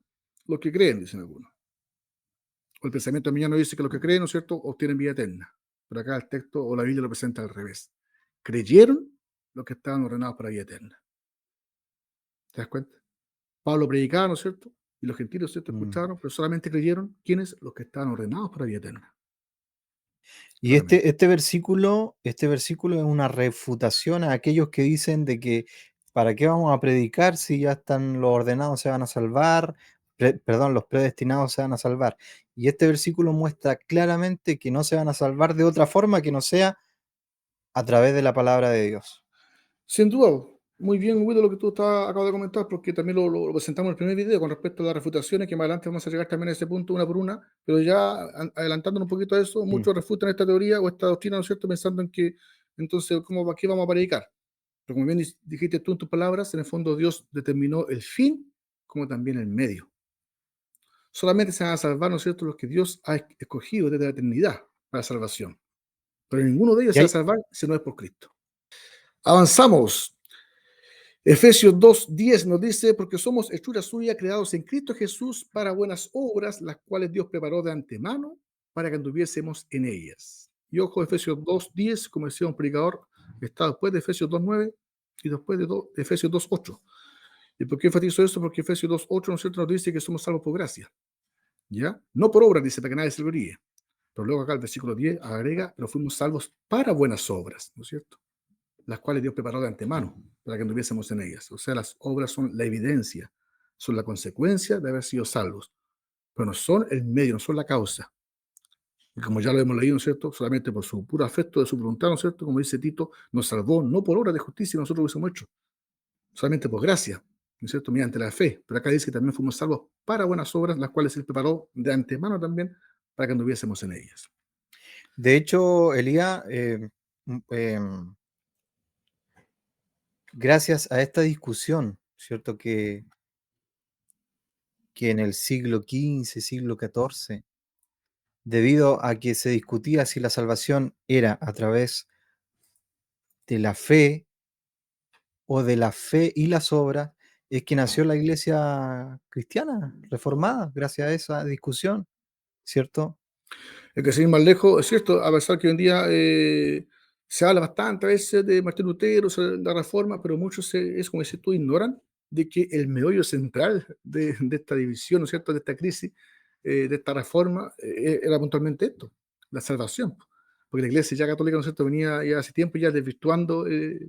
Los que creen, dicen algunos. O el pensamiento no dice que los que creen, ¿no es cierto?, obtienen vida eterna. Pero acá el texto o la Biblia lo presenta al revés. Creyeron los que estaban ordenados para vida eterna. ¿Te das cuenta? Pablo predicaba, ¿no es cierto? Y los gentiles, ¿no es cierto?, Mm. escucharon, pero solamente creyeron, ¿quiénes? Los que estaban ordenados para vida eterna. Y Solamente. este versículo es una refutación a aquellos que dicen de que ¿para qué vamos a predicar si ya están los ordenados se van a salvar? Perdón, los predestinados se van a salvar. Y este versículo muestra claramente que no se van a salvar de otra forma que no sea a través de la palabra de Dios. Sin duda, muy bien, Guido, lo que tú acabas de comentar, porque también lo presentamos en el primer video con respecto a las refutaciones, que más adelante vamos a llegar también a ese punto una por una, pero ya adelantándonos un poquito a eso, Mm. muchos refutan esta teoría o esta doctrina, ¿no es cierto?, pensando en que, entonces, ¿cómo, ¿qué vamos a predicar? Pero como bien dijiste tú en tus palabras, en el fondo Dios determinó el fin como también el medio. Solamente se van a salvar, ¿no es cierto?, los que Dios ha escogido desde la eternidad para salvación. Pero ninguno de ellos Y se va a hay, salvar si no es por Cristo. Avanzamos. Efesios 2:10 nos dice, porque somos hechura suya, creados en Cristo Jesús para buenas obras, las cuales Dios preparó de antemano para que anduviésemos en ellas. Y ojo, Efesios 2:10, como decía un predicador, está después de Efesios 2:9 y después de Efesios 2:8. ¿Y por qué enfatizo eso? Porque Efesios 2:8 nosotros nos dice que somos salvos por gracia, ¿ya? No por obras, dice, para que nadie se gloríe. Pero luego acá el versículo 10 agrega, pero fuimos salvos para buenas obras, ¿no es cierto?, las cuales Dios preparó de antemano para que anduviésemos en ellas. O sea, las obras son la evidencia, son la consecuencia de haber sido salvos, pero no son el medio, no son la causa. Y como ya lo hemos leído, ¿no es cierto?, solamente por su puro afecto de su voluntad, ¿no es cierto?, como dice Tito, nos salvó no por obra de justicia que nosotros hubiésemos hecho, solamente por gracia, ¿no es cierto?, mediante la fe. Pero acá dice que también fuimos salvos para buenas obras, las cuales Él preparó de antemano también para que anduviésemos en ellas. de hecho, Elías, mm, gracias a esta discusión, ¿cierto? Que en el siglo XV, siglo XIV, debido a que se discutía si la salvación era a través de la fe o de la fe y las obras, es que nació la iglesia cristiana reformada, gracias a esa discusión, ¿cierto? El que sin ir más lejos, es cierto, a pesar que hoy en día se habla bastante a veces de Martín Lutero, sobre la reforma, pero muchos, es como dices tú, ignoran de que el meollo central de esta división, ¿no es cierto?, de esta crisis, de esta reforma, era puntualmente esto, la salvación. Porque la iglesia ya católica, ¿no es cierto?, venía ya hace tiempo ya desvirtuando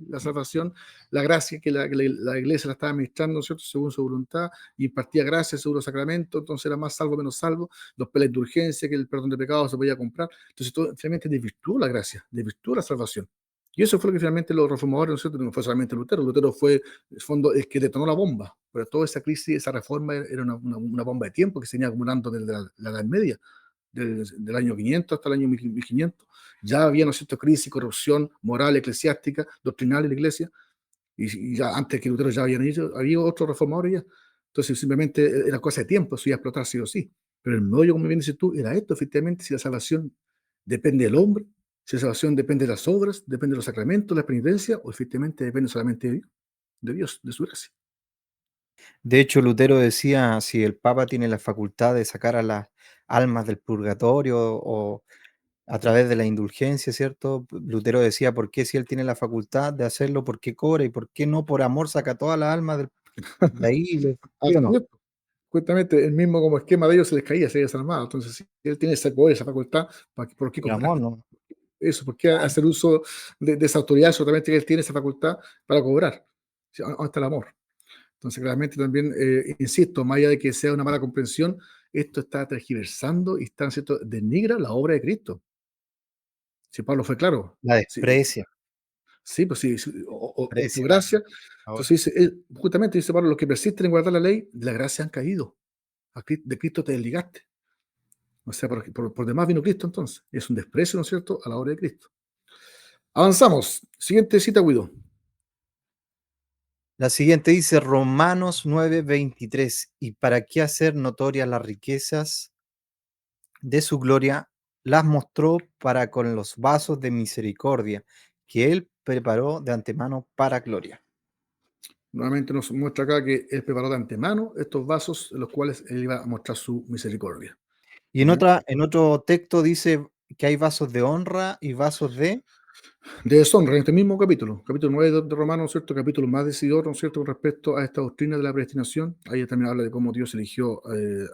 la salvación, la gracia que la iglesia la estaba administrando, ¿no es cierto?, según su voluntad, y impartía gracia según los sacramentos, entonces era más salvo menos salvo, los peles de urgencia, que el perdón de pecados se podía comprar. Entonces, todo finalmente desvirtuó la gracia, desvirtuó la salvación. Y eso fue lo que finalmente los reformadores, ¿no es cierto? No fue solamente Lutero, Lutero fue, en el fondo, el que detonó la bomba, pero toda esa crisis, esa reforma era una bomba de tiempo que se venía acumulando desde la Edad Media, del año 500 hasta el año 1500. Ya había, ¿no es cierto?, crisis, corrupción moral, eclesiástica, doctrinal en la iglesia, y ya antes que Lutero ya habían ido, había otros reformadores ya. Entonces simplemente era cosa de tiempo, eso iba a explotar sí o sí. Pero el meollo, como bien dices tú, era esto, efectivamente, si la salvación depende del hombre, si la salvación depende de las obras, depende de los sacramentos, de la penitencia, o efectivamente depende solamente de Dios, de su gracia. De hecho, Lutero decía, si el Papa tiene la facultad de sacar a las almas del purgatorio o a través de la indulgencia, ¿cierto? Lutero decía, ¿por qué si él tiene la facultad de hacerlo, por qué cobra y por qué no por amor saca todas las almas de ahí? ¿Sí o Así no? es, justamente el mismo como esquema de ellos se les caía, se desarmado. Entonces, si él tiene ese poder, esa facultad, ¿por qué Por cobrar? amor, ¿no? Eso, ¿por qué Claro. hacer uso de esa autoridad solamente que él tiene esa facultad para cobrar? Sí, ¿dónde está el amor? Entonces, claramente también, insisto, más allá de que sea una mala comprensión, esto está tergiversando y está, ¿cierto?, denigra la obra de Cristo. Si Pablo fue claro, La sí, desprecia, sí, pues sí, sí, o por desprecia gracia, ahora. entonces dice, justamente dice Pablo, los que persisten en guardar la ley, de la gracia han caído, de Cristo te desligaste. O sea, por demás vino Cristo entonces. Es un desprecio, ¿no es cierto?, a la obra de Cristo. Avanzamos. Siguiente cita, Guido. La siguiente dice Romanos 9:23, ¿y para qué hacer notorias las riquezas de su gloria? Las mostró para con los vasos de misericordia que él preparó de antemano para gloria. Nuevamente nos muestra acá que él preparó de antemano estos vasos en los cuales él iba a mostrar su misericordia. Y ¿Ya? en otro texto dice que hay vasos de honra y vasos de De deshonra, en este mismo capítulo, capítulo 9 de Romanos, ¿no es cierto? Capítulo más decidor, ¿no es cierto?, con respecto a esta doctrina de la predestinación. Ahí también habla de cómo Dios eligió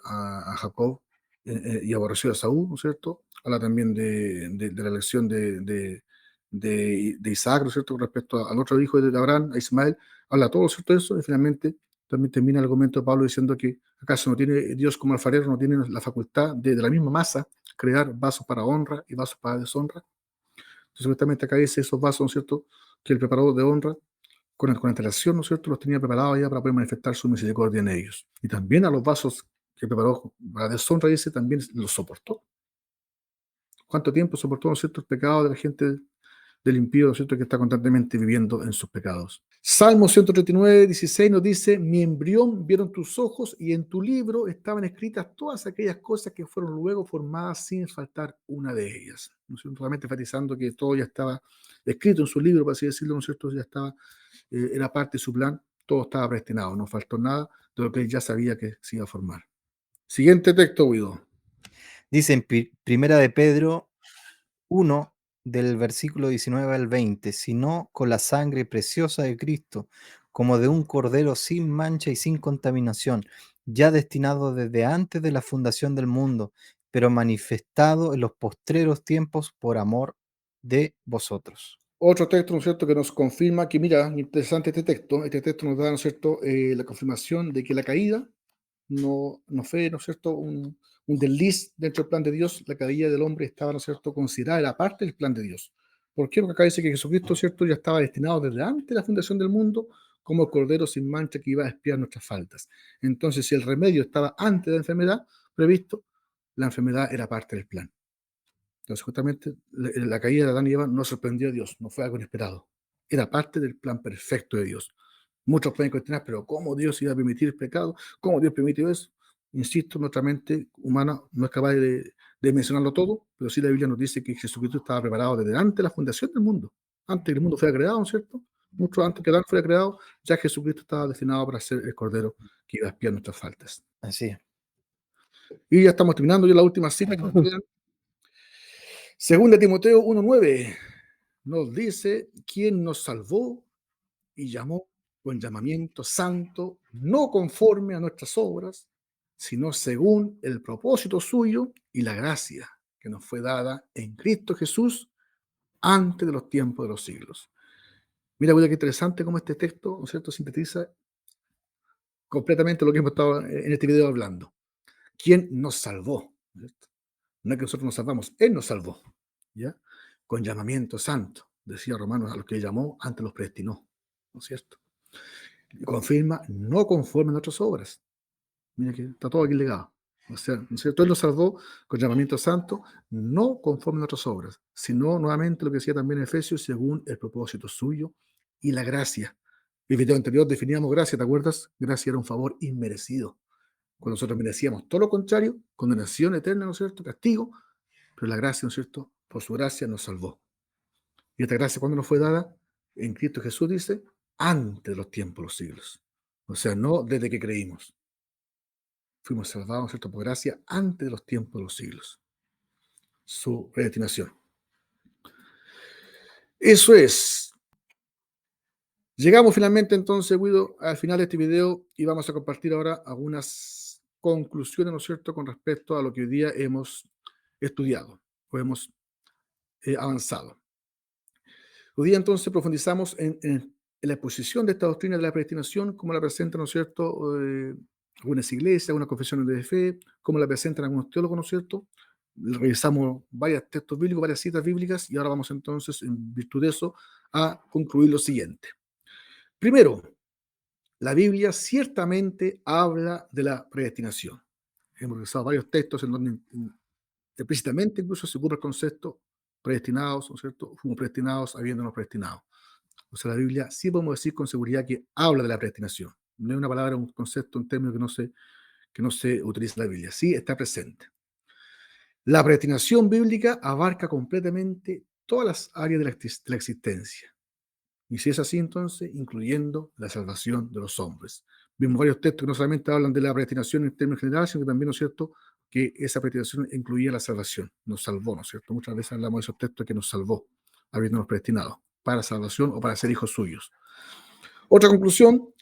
a Jacob y aborreció a Saúl, ¿no es cierto? Habla también de la elección de Isaac, ¿no es cierto?, con respecto al otro hijo de Abraham, a Ismael. Habla todo, ¿cierto?, eso, y finalmente también termina el argumento de Pablo diciendo que acaso no tiene Dios como alfarero, no tiene la facultad de la misma masa crear vasos para honra y vasos para deshonra. Entonces, supuestamente acá dice esos vasos, ¿no es cierto?, que el preparador de honra, con antelación, ¿no es cierto?, los tenía preparados ya para poder manifestar su misericordia en ellos. Y también a los vasos que preparó para deshonra, dice, también los soportó. ¿Cuánto tiempo soportó, ¿no es cierto?, el pecado de la gente del impío, ¿no es cierto?, que está constantemente viviendo en sus pecados. Salmo 139:16 nos dice, mi embrión vieron tus ojos y en tu libro estaban escritas todas aquellas cosas que fueron luego formadas sin faltar una de ellas. ¿No es cierto? Solamente enfatizando que todo ya estaba escrito en su libro, por así decirlo, ¿no es cierto? Ya estaba, era parte de su plan, todo estaba predestinado, no faltó nada de lo que él ya sabía que se iba a formar. Siguiente texto, Guido. dice en Primera de Pedro 1 del versículo 19 al 20, sino con la sangre preciosa de Cristo, como de un cordero sin mancha y sin contaminación, ya destinado desde antes de la fundación del mundo, pero manifestado en los postreros tiempos por amor de vosotros. Otro texto, ¿no es cierto?, que nos confirma que, mira, interesante este texto nos da, ¿no es cierto?, la confirmación de que la caída no fue, ¿no es cierto?, un desliz dentro del plan de Dios. La caída del hombre estaba, ¿no es cierto?, considerada, era parte del plan de Dios. ¿Por qué? Porque acá dice que Jesucristo, ¿cierto?, ya estaba destinado desde antes de la fundación del mundo como el cordero sin mancha que iba a expiar nuestras faltas. Entonces, si el remedio estaba antes de la enfermedad previsto, la enfermedad era parte del plan. Entonces, justamente, la caída de Adán y Eva no sorprendió a Dios, no fue algo inesperado. Era parte del plan perfecto de Dios. Muchos pueden cuestionar, pero ¿cómo Dios iba a permitir el pecado? ¿Cómo Dios permitió eso? Insisto, nuestra mente humana no es capaz de mencionarlo todo, pero sí la Biblia nos dice que Jesucristo estaba preparado desde antes de la fundación del mundo. Antes que el mundo fuera creado, ¿no es cierto? Mucho antes que Adán fuera creado, ya Jesucristo estaba destinado para ser el Cordero que iba a expiar nuestras faltas. Así es. Y ya estamos terminando, ya la última cita que nos queda. Segunda Timoteo 1:9 nos dice, ¿quién nos salvó y llamó con llamamiento santo, no conforme a nuestras obras, sino según el propósito suyo y la gracia que nos fue dada en Cristo Jesús antes de los tiempos de los siglos? Mira, qué interesante cómo este texto, ¿no es cierto?, sintetiza completamente lo que hemos estado en este video hablando. ¿Quién nos salvó? ¿No es cierto? No es que nosotros nos salvamos, Él nos salvó, ¿ya? Con llamamiento santo, decía Romanos, a los que llamó, antes los predestinó, ¿no es cierto? Y confirma, no conforme a nuestras obras. Mira que está todo aquí legado. O sea, ¿no es cierto? Él nos salvó con llamamiento santo, no conforme a nuestras obras, sino nuevamente lo que decía también en Efesios, según el propósito suyo y la gracia. En el video anterior definíamos gracia, ¿te acuerdas? Gracia era un favor inmerecido. Cuando nosotros merecíamos todo lo contrario, condenación eterna, ¿no es cierto? Castigo, pero la gracia, ¿no es cierto? Por su gracia nos salvó. Y esta gracia, ¿cuándo nos fue dada? En Cristo Jesús, dice, antes de los tiempos, los siglos. O sea, no desde que creímos. Fuimos salvados, ¿no es cierto?, por gracia antes de los tiempos de los siglos. Su predestinación. Eso es. Llegamos finalmente entonces, Guido, al final de este video y vamos a compartir ahora algunas conclusiones, ¿no es cierto?, con respecto a lo que hoy día hemos estudiado o hemos avanzado. Hoy día entonces profundizamos en la exposición de esta doctrina de la predestinación, cómo la presentan, ¿no es cierto?, algunas iglesias, algunas confesiones de fe, cómo la presentan algunos teólogos, ¿no es cierto? Revisamos varios textos bíblicos, varias citas bíblicas, y ahora vamos entonces, en virtud de eso, a concluir lo siguiente. Primero, la Biblia ciertamente habla de la predestinación. Hemos revisado varios textos en donde explícitamente incluso se ocupa el concepto predestinados, ¿no es cierto? Fuimos predestinados habiéndonos predestinado. O sea, la Biblia sí podemos decir con seguridad que habla de la predestinación. No es una palabra, un concepto, un término que no se utiliza en la Biblia. Sí está presente. La predestinación bíblica abarca completamente todas las áreas de la existencia. Y si es así, entonces, incluyendo la salvación de los hombres. Vimos varios textos que no solamente hablan de la predestinación en términos generales, sino que también, ¿no es cierto?, que esa predestinación incluía la salvación, nos salvó, ¿no es cierto? Muchas veces hablamos de esos textos que nos salvó, habiéndonos predestinado para salvación o para ser hijos suyos. Otra conclusión,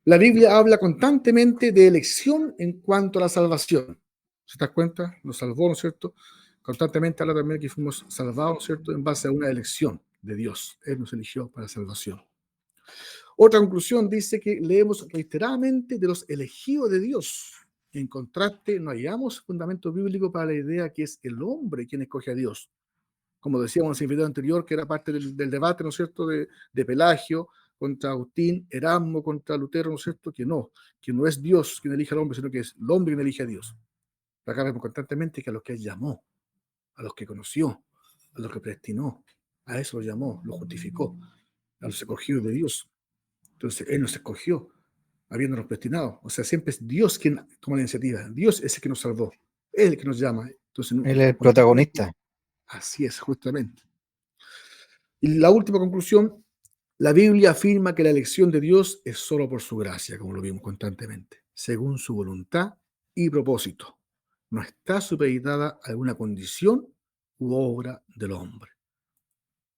la Biblia habla constantemente de elección en cuanto a la salvación. ¿Se te das cuenta? Nos salvó, ¿no es cierto? Constantemente habla también que fuimos salvados, ¿no es cierto?, en base a una elección de Dios. Él nos eligió para salvación. Otra conclusión dice que leemos reiteradamente de los elegidos de Dios. En contraste, no hallamos fundamento bíblico para la idea que es el hombre quien escoge a Dios. Como decíamos en el video anterior, que era parte del debate, ¿no es cierto?, de Pelagio contra Agustín, Erasmo contra Lutero, ¿no es cierto?, que no es Dios quien elige al hombre, sino que es el hombre quien elige a Dios. Acá vemos constantemente que a los que él llamó, a los que conoció, a los que predestinó, a eso lo llamó, lo justificó, a los escogidos de Dios. Entonces, Él nos escogió, habiéndonos predestinado. O sea, siempre es Dios quien toma la iniciativa. Dios es el que nos salvó. Él es el que nos llama. Entonces, Él es el protagonista. así es, justamente. Y la última conclusión, la Biblia afirma que la elección de Dios es solo por su gracia, como lo vimos constantemente, según su voluntad y propósito. No está supeditada a alguna condición u obra del hombre.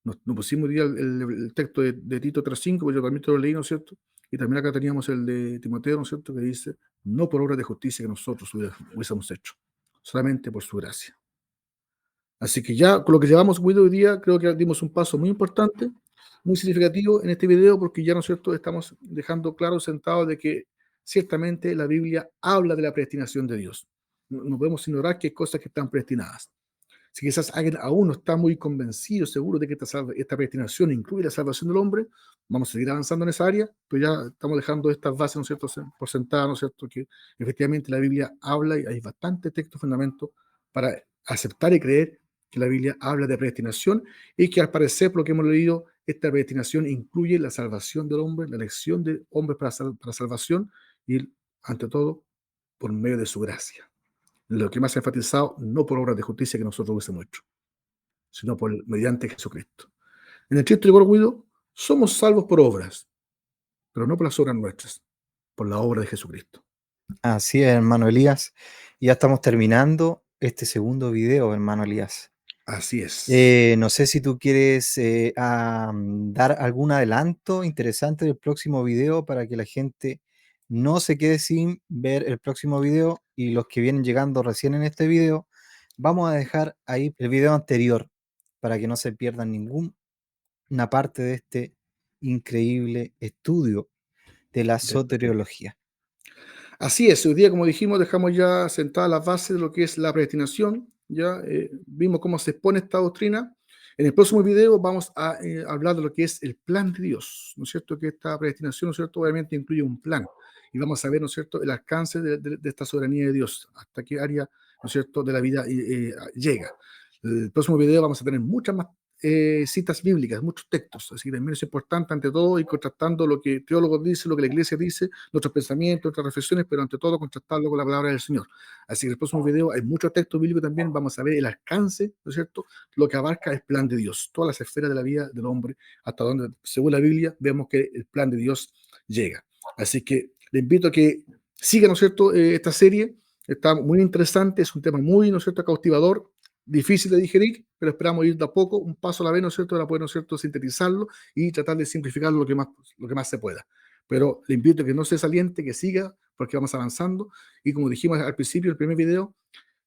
Nos pusimos ya el texto de Tito 3:5, porque yo también te lo leí, ¿no es cierto? Y también acá teníamos el de Timoteo, ¿no es cierto?, que dice, no por obra de justicia que nosotros hubiésemos hecho, solamente por su gracia. Así que ya con lo que llevamos hoy día, creo que dimos un paso muy importante, muy significativo en este video, porque ya, ¿no es cierto?, estamos dejando claro, sentado, de que ciertamente la Biblia habla de la predestinación de Dios. No podemos ignorar que hay cosas que están predestinadas. Si quizás alguien aún no está muy convencido, seguro de que esta predestinación incluye la salvación del hombre, vamos a seguir avanzando en esa área, pero ya estamos dejando estas bases, ¿no es cierto?, por sentadas, ¿no es cierto?, que efectivamente la Biblia habla y hay bastante texto fundamento para aceptar y creer que la Biblia habla de predestinación y que al parecer, por lo que hemos leído, esta predestinación incluye la salvación del hombre, la elección de hombres para salvación y, ante todo, por medio de su gracia. Lo que más ha enfatizado, no por obras de justicia que nosotros hubiésemos hecho, sino mediante Jesucristo. En el Cristo de Guido somos salvos por obras, pero no por las obras nuestras, por la obra de Jesucristo. Así es, hermano Elías. Ya estamos terminando este segundo video, hermano Elías. Así es. No sé si tú quieres dar algún adelanto interesante del próximo video para que la gente no se quede sin ver el próximo video, y los que vienen llegando recién en este video, vamos a dejar ahí el video anterior para que no se pierdan ninguna parte de este increíble estudio de la soteriología. Así es, hoy día, como dijimos, dejamos ya sentadas las bases de lo que es la predestinación. Ya vimos cómo se expone esta doctrina. En el próximo video vamos a hablar de lo que es el plan de Dios, ¿no es cierto? Que esta predestinación, ¿no es cierto?, obviamente incluye un plan. Y vamos a ver, ¿no es cierto?, el alcance de esta soberanía de Dios, hasta qué área, ¿no es cierto?, de la vida llega. El próximo video vamos a tener muchas más citas bíblicas, muchos textos, así que también es importante ante todo ir contrastando lo que teólogos dicen, lo que la iglesia dice, nuestros pensamientos, nuestras reflexiones, pero ante todo contrastarlo con la palabra del Señor. Así que en el próximo video hay muchos textos bíblicos también, vamos a ver el alcance, ¿no es cierto?, lo que abarca el plan de Dios, todas las esferas de la vida del hombre, hasta donde, según la Biblia, vemos que el plan de Dios llega. Así que le invito a que siga, ¿no es cierto?, esta serie, está muy interesante, es un tema muy, ¿no es cierto?, cautivador, difícil de digerir, pero esperamos ir de a poco, un paso a la vez, ¿no es cierto?, para poder, ¿no es cierto?, sintetizarlo y tratar de simplificarlo lo que más se pueda. Pero le invito a que no se saliente, que siga, porque vamos avanzando. Y como dijimos al principio, el primer video,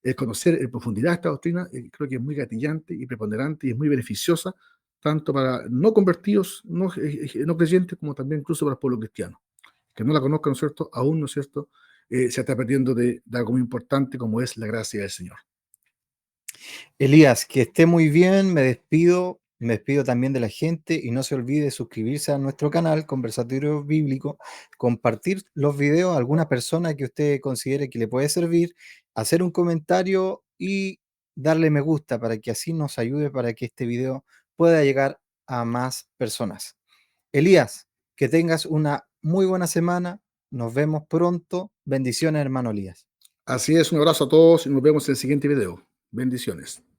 el conocer en profundidad esta doctrina, creo que es muy gatillante y preponderante y es muy beneficiosa, tanto para no convertidos, no creyentes, como también incluso para el pueblo cristiano. Que no la conozcan, ¿no es cierto?, aún, ¿no es cierto?, se está perdiendo de algo muy importante como es la gracia del Señor. Elías, que esté muy bien, me despido también de la gente, y no se olvide suscribirse a nuestro canal Conversatorio Bíblico, compartir los videos a alguna persona que usted considere que le puede servir, hacer un comentario y darle me gusta para que así nos ayude para que este video pueda llegar a más personas. Elías, que tengas una muy buena semana, nos vemos pronto, bendiciones, hermano Elías. Así es, un abrazo a todos y nos vemos en el siguiente video. Bendiciones.